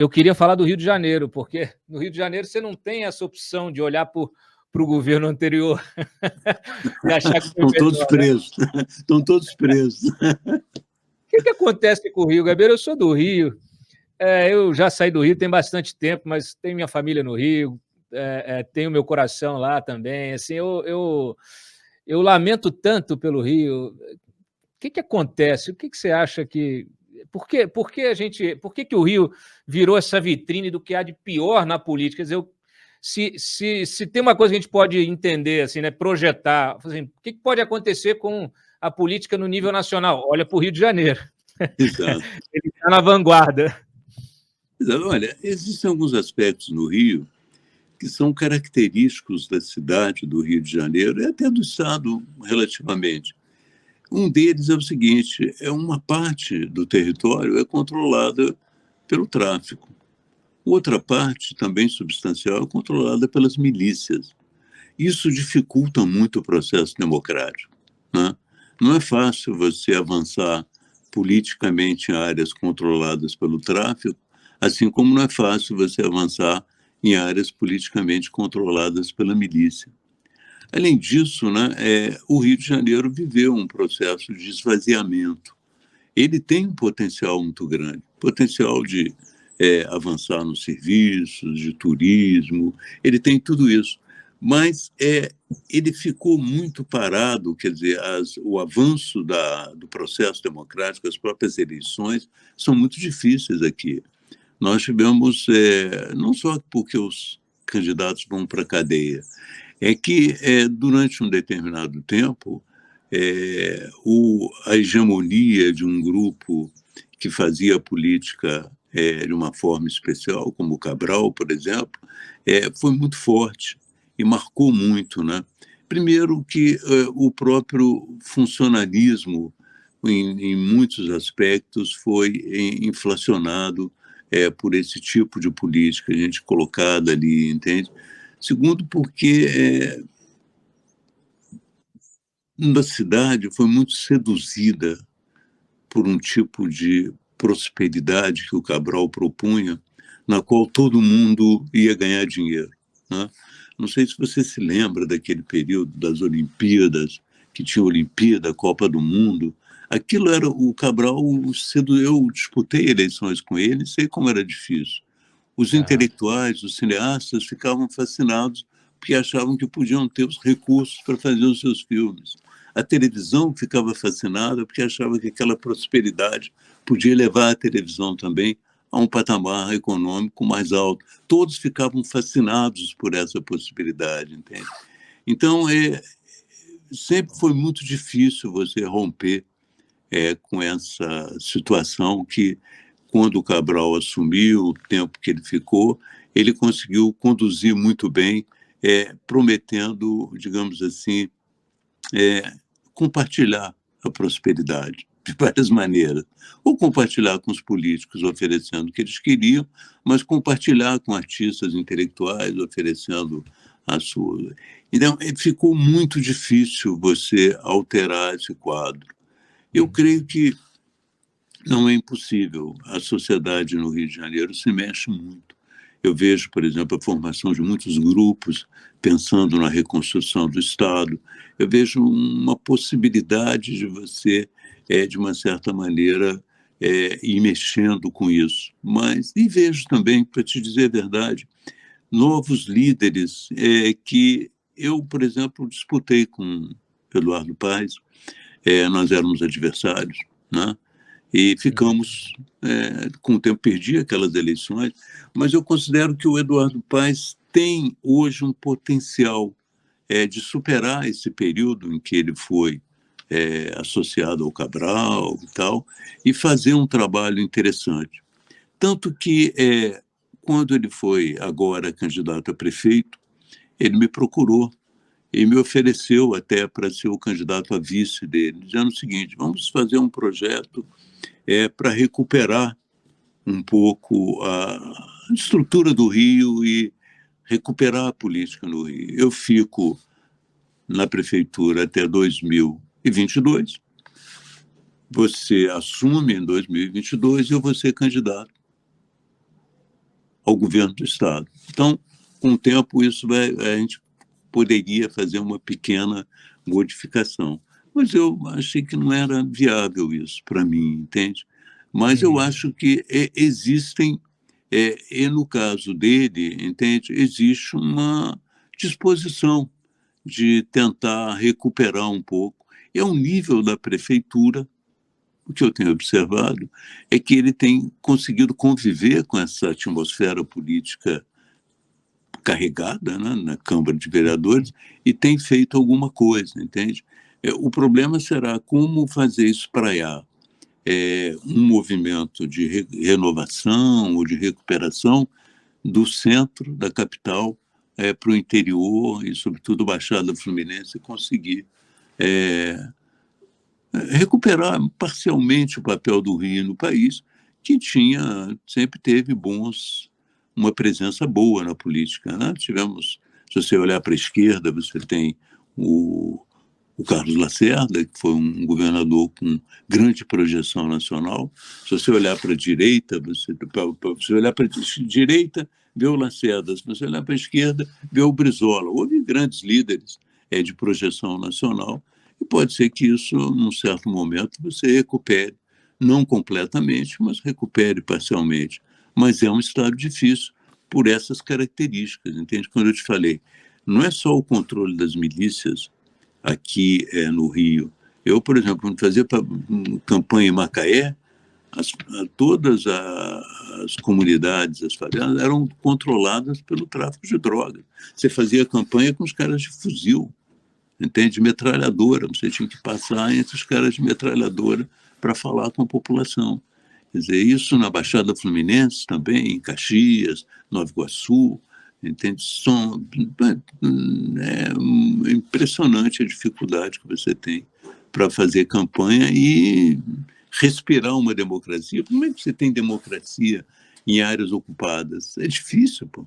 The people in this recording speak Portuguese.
Eu queria falar do Rio de Janeiro, porque no Rio de Janeiro você não tem essa opção de olhar para o governo anterior e achar que foi Estão todos melhor, né? presos. Estão todos presos. O que acontece com o Rio, Gabeira? Eu sou do Rio, eu já saí do Rio tem bastante tempo, mas tenho minha família no Rio, tenho meu coração lá também. Assim, eu lamento tanto pelo Rio. O que acontece? O que você acha que... Por que o Rio virou essa vitrine do que há de pior na política? Quer dizer, se tem uma coisa que a gente pode entender, assim, né, projetar, assim, o que pode acontecer com a política no nível nacional? Olha para o Rio de Janeiro. Exato. Ele está na vanguarda. Exato. Olha, existem alguns aspectos no Rio que são característicos da cidade do Rio de Janeiro e até do Estado, relativamente. Um deles é o seguinte: uma parte do território é controlada pelo tráfico. Outra parte, também substancial, é controlada pelas milícias. Isso dificulta muito o processo democrático, né? Não é fácil você avançar politicamente em áreas controladas pelo tráfico, assim como não é fácil você avançar em áreas politicamente controladas pela milícia. Além disso, né, o Rio de Janeiro viveu um processo de esvaziamento. Ele tem um potencial muito grande, potencial de avançar nos serviços, de turismo, ele tem tudo isso. Mas ele ficou muito parado, quer dizer, o avanço do processo democrático, as próprias eleições, são muito difíceis aqui. Nós tivemos, não só porque os candidatos vão para a cadeia, é que durante um determinado tempo, a hegemonia de um grupo que fazia política de uma forma especial, como o Cabral, por exemplo, foi muito forte e marcou muito, né? Primeiro que o próprio funcionalismo, em muitos aspectos, foi inflacionado por esse tipo de política, a gente colocada ali, entende? Segundo, porque a cidade foi muito seduzida por um tipo de prosperidade que o Cabral propunha, na qual todo mundo ia ganhar dinheiro, né? Não sei se você se lembra daquele período das Olimpíadas, que tinha Olimpíada, Copa do Mundo. Aquilo era o Cabral, eu disputei eleições com ele, sei como era difícil. Os intelectuais, os cineastas ficavam fascinados porque achavam que podiam ter os recursos para fazer os seus filmes. A televisão ficava fascinada porque achava que aquela prosperidade podia levar a televisão também a um patamar econômico mais alto. Todos ficavam fascinados por essa possibilidade, entende? Então, sempre foi muito difícil você romper com essa situação que, quando o Cabral assumiu, o tempo que ele ficou, ele conseguiu conduzir muito bem, prometendo, digamos assim, compartilhar a prosperidade de várias maneiras. Ou compartilhar com os políticos, oferecendo o que eles queriam, mas compartilhar com artistas intelectuais, oferecendo a sua. Então, ficou muito difícil você alterar esse quadro. Eu creio que não é impossível. A sociedade no Rio de Janeiro se mexe muito. Eu vejo, por exemplo, a formação de muitos grupos pensando na reconstrução do Estado. Eu vejo uma possibilidade de você, de uma certa maneira, ir mexendo com isso. E vejo também, para te dizer a verdade, novos líderes que eu, por exemplo, disputei com Eduardo Paes. Nós éramos adversários, né? E ficamos, com o tempo, perdi aquelas eleições, mas eu considero que o Eduardo Paes tem hoje um potencial de superar esse período em que ele foi associado ao Cabral e tal, e fazer um trabalho interessante. Tanto que, quando ele foi agora candidato a prefeito, ele me procurou e me ofereceu até para ser o candidato a vice dele, dizendo o seguinte: vamos fazer um projeto para recuperar um pouco a estrutura do Rio e recuperar a política no Rio. Eu fico na prefeitura até 2022, você assume em 2022 e eu vou ser candidato. ao governo do Estado. Então, com o tempo, a gente poderia fazer uma pequena modificação. Mas eu achei que não era viável isso para mim, entende? Mas eu acho que existem, e no caso dele, entende, existe uma disposição de tentar recuperar um pouco. É um nível da prefeitura, o que eu tenho observado é que ele tem conseguido conviver com essa atmosfera política carregada, né, na Câmara de Vereadores, e tem feito alguma coisa, entende? O problema será como fazer espraiar um movimento de renovação ou de recuperação do centro da capital para o interior e, sobretudo, Baixada Fluminense, conseguir recuperar parcialmente o papel do Rio no país, que sempre teve uma presença boa na política, né? Tivemos, se você olhar para a esquerda, você tem o Carlos Lacerda, que foi um governador com grande projeção nacional. Se você olhar para a direita, vê o Lacerda. Se você olhar para a esquerda, vê o Brizola. Houve grandes líderes de projeção nacional, e pode ser que isso, num certo momento, você recupere, não completamente, mas recupere parcialmente. Mas é um estado difícil por essas características, entende? Quando eu te falei, não é só o controle das milícias aqui no Rio. Eu, por exemplo, quando fazia campanha em Macaé, todas as comunidades, as favelas, eram controladas pelo tráfico de drogas. Você fazia campanha com os caras de fuzil, entende? Metralhadora, você tinha que passar entre os caras de metralhadora para falar com a população. Quer dizer, isso na Baixada Fluminense também, em Caxias, Nova Iguaçu, entende? É impressionante a dificuldade que você tem para fazer campanha e respirar uma democracia. Como é que você tem democracia em áreas ocupadas? É difícil, pô.